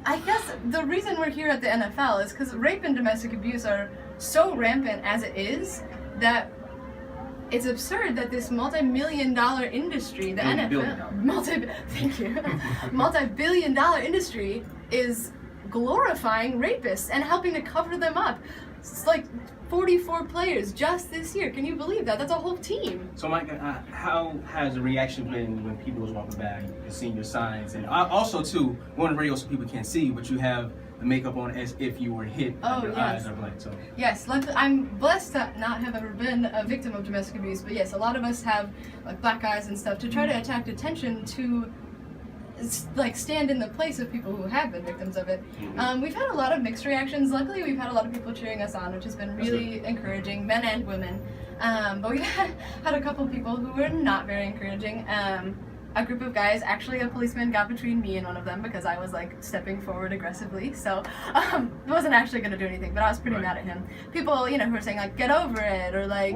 I guess the reason we're here at the NFL is because rape and domestic abuse are so rampant as it is that it's absurd that this multi-million-dollar industry, the NFL, thank you, multi-billion-dollar industry is glorifying rapists and helping to cover them up. It's like 44 players just this year. Can you believe that? That's a whole team. So, Micah, how has the reaction been when people was walking by and seeing your signs? And also, too, we're on the radio so people can't see, but you have the makeup on as if you were hit and your eyes are blank. So. Yes, I'm blessed to not have ever been a victim of domestic abuse, but yes, a lot of us have like black eyes and stuff to try to attract attention to like stand in the place of people who have been victims of it. We've had a lot of mixed reactions. Luckily, we've had a lot of people cheering us on, which has been really encouraging, men and women. But we've had a couple people who were not very encouraging. A group of guys, actually a policeman got between me and one of them because I was like stepping forward aggressively. So wasn't actually going to do anything, but I was pretty mad at him. People, who were saying like, get over it, or like,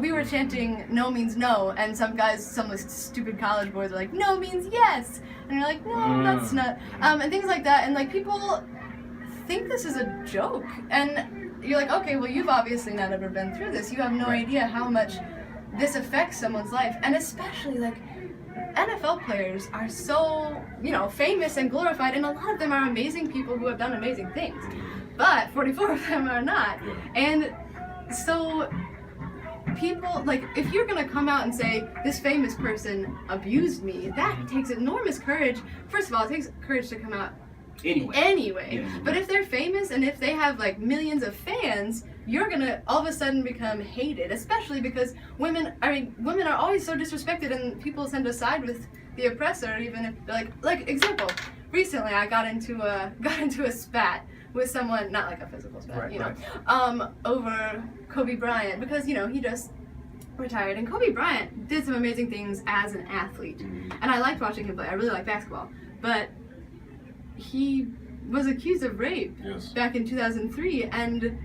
we were chanting no means no, and some guys, some like stupid college boys were like, no means yes. And you're like, no, that's not. And things like that. And like people think this is a joke. And you're like, okay, well, you've obviously not ever been through this. You have no idea how much this affects someone's life. And especially like NFL players are so, famous and glorified, and a lot of them are amazing people who have done amazing things. But 44 of them are not. And so people, like, if you're going to come out and say, this famous person abused me, that takes enormous courage. First of all, it takes courage to come out anyway. Yeah. But if they're famous and if they have, like, millions of fans, you're going to all of a sudden become hated, especially because women are always so disrespected, and people tend to side with the oppressor, even if, like example, recently I got into a spat with someone, not like a physical spat, over Kobe Bryant, because, he just retired, and Kobe Bryant did some amazing things as an athlete, and I liked watching him play. I really like basketball, but he was accused of rape back in 2003, and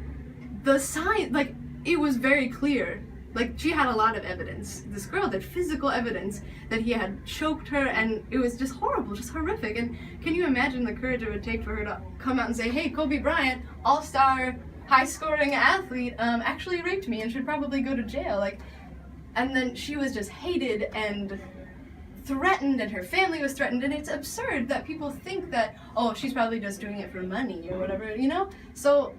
the sign, like, it was very clear. Like, she had a lot of evidence. This girl did physical evidence that he had choked her, and it was just horrible, just horrific. And can you imagine the courage it would take for her to come out and say, hey, Kobe Bryant, all-star, high-scoring athlete, actually raped me and should probably go to jail. Like, and then she was just hated and threatened, and her family was threatened, and it's absurd that people think that, oh, she's probably just doing it for money or whatever, So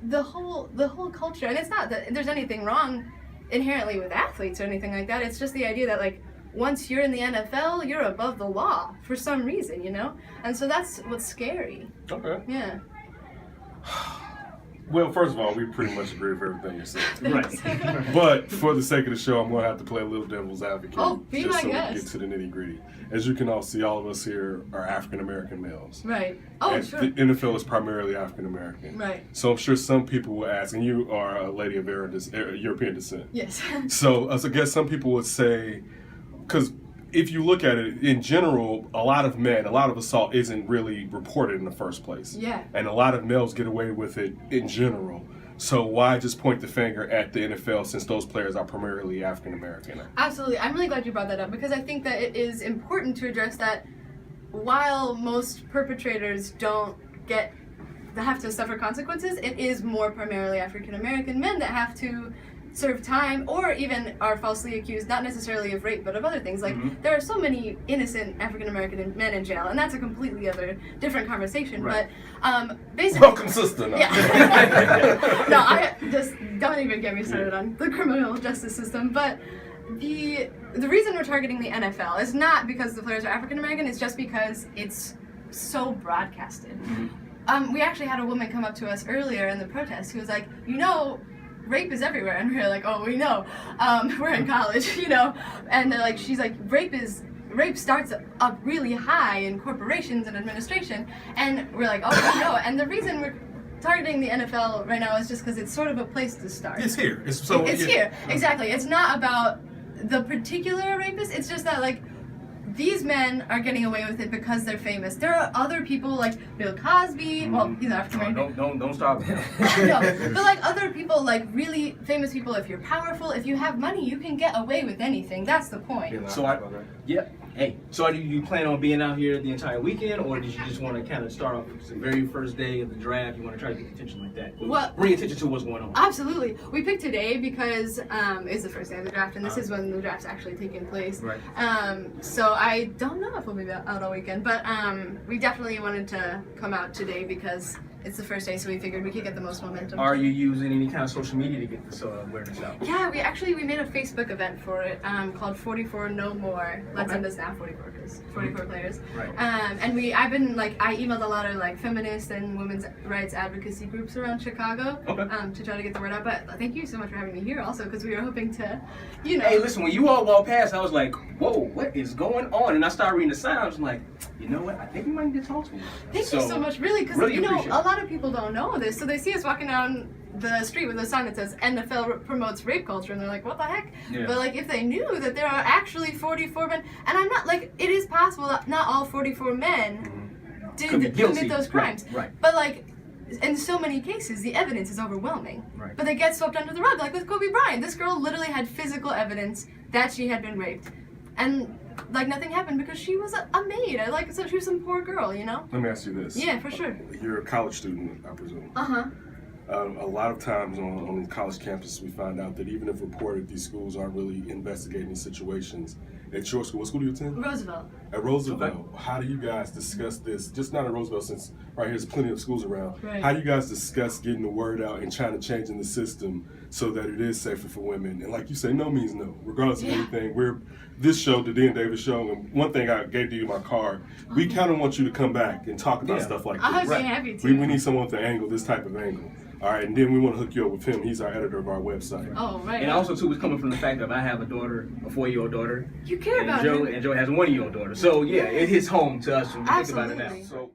the whole culture, and it's not that there's anything wrong inherently with athletes or anything like that. It's just the idea that, like, once you're in the NFL, you're above the law for some reason, And so that's what's scary. Okay. Yeah. Well, first of all, we pretty much agree with everything you said. Right. But for the sake of the show, I'm going to have to play a little devil's advocate. Oh, be my so we guest. can get to the nitty-gritty. As you can all see, all of us here are African-American males. Right. Oh, and sure. the NFL is primarily African-American. Right. So I'm sure some people will ask, and you are a lady of European descent. Yes. So I guess some people would say, because if you look at it, in general, a lot of assault isn't really reported in the first place. Yeah. And a lot of males get away with it in general. So why just point the finger at the NFL since those players are primarily African American? Absolutely. I'm really glad you brought that up, because I think that it is important to address that while most perpetrators have to suffer consequences, it is more primarily African American men that have to serve time, or even are falsely accused, not necessarily of rape, but of other things. Like, there are so many innocent African-American men in jail, and that's a completely different conversation. Right. But basically... Welcome, sister. No. Yeah. No, I just don't even get me started on the criminal justice system. But the reason we're targeting the NFL is not because the players are African-American, it's just because it's so broadcasted. We actually had a woman come up to us earlier in the protest who was like, rape is everywhere, and we're like, oh, we know. We're in college, and they're like, she's like, rape starts up really high in corporations and administration, and we're like, oh, we know. And the reason we're targeting the NFL right now is just because it's sort of a place to start. It's here. It's here, exactly. It's not about the particular rapist. It's just that, like, these men are getting away with it because they're famous. There are other people like Bill Cosby. Well, he's African American. Don't stop. No, but like other people people, like really famous people, if you're powerful, if you have money, you can get away with anything. That's the point. So so do you plan on being out here the entire weekend, or did you just want to kind of start off the very first day of the draft? You want to try to get attention like that? Well, bring attention to what's going on. Absolutely. We picked today because it's the first day of the draft, and this is when the draft's actually taking place. Right. So I don't know if we'll be out all weekend, but we definitely wanted to come out today because it's the first day, so we figured we could get the most momentum. Are you using any kind of social media to get this awareness out? Yeah, we made a Facebook event for it called 44 No More. Let's end this now, 44 because 44 players. Right. And I emailed a lot of like feminist and women's rights advocacy groups around Chicago to try to get the word out. But thank you so much for having me here also, because we were hoping to, Hey, listen, when you all walked past, I was like, whoa, what is going on? And I started reading the signs. I'm like, you know what? I think we might need to talk to you. Thank you so much, really, because really a lot of people don't know this, so they see us walking down the street with a sign that says NFL promotes rape culture, and they're like, what the heck? Yeah. But like, if they knew that there are actually 44 men, and I'm not like, it is possible that not all 44 men did commit those crimes, right. But like, in so many cases, the evidence is overwhelming. Right. But they get swept under the rug, like with Kobe Bryant. This girl literally had physical evidence that she had been raped, and like nothing happened because she was a maid. So she was some poor girl, you know? Let me ask you this. Yeah, for sure. You're a college student, I presume. Uh-huh. A lot of times on college campuses, we find out that even if reported, these schools aren't really investigating these situations. At your school, what school do you attend? Roosevelt. At Roosevelt, how do you guys discuss this? Just not at Roosevelt, since right here's plenty of schools around. Right. How do you guys discuss getting the word out and trying to change in the system so that it is safer for women? And like you say, no means no, regardless of anything. We're this show, the Dan Davis Show, and one thing I gave to you in my card, we kind of want you to come back and talk about stuff like this. I'd be happy to. We need someone with an angle, this type of angle. All right, and then we want to hook you up with him. He's our editor of our website. Oh, right. And also, too, it's coming from the fact that I have a daughter, a 4-year-old daughter. You care about Joe, it. and Joe has a 1-year-old daughter. So, yeah, it hits home to us when we think about it now. Absolutely. So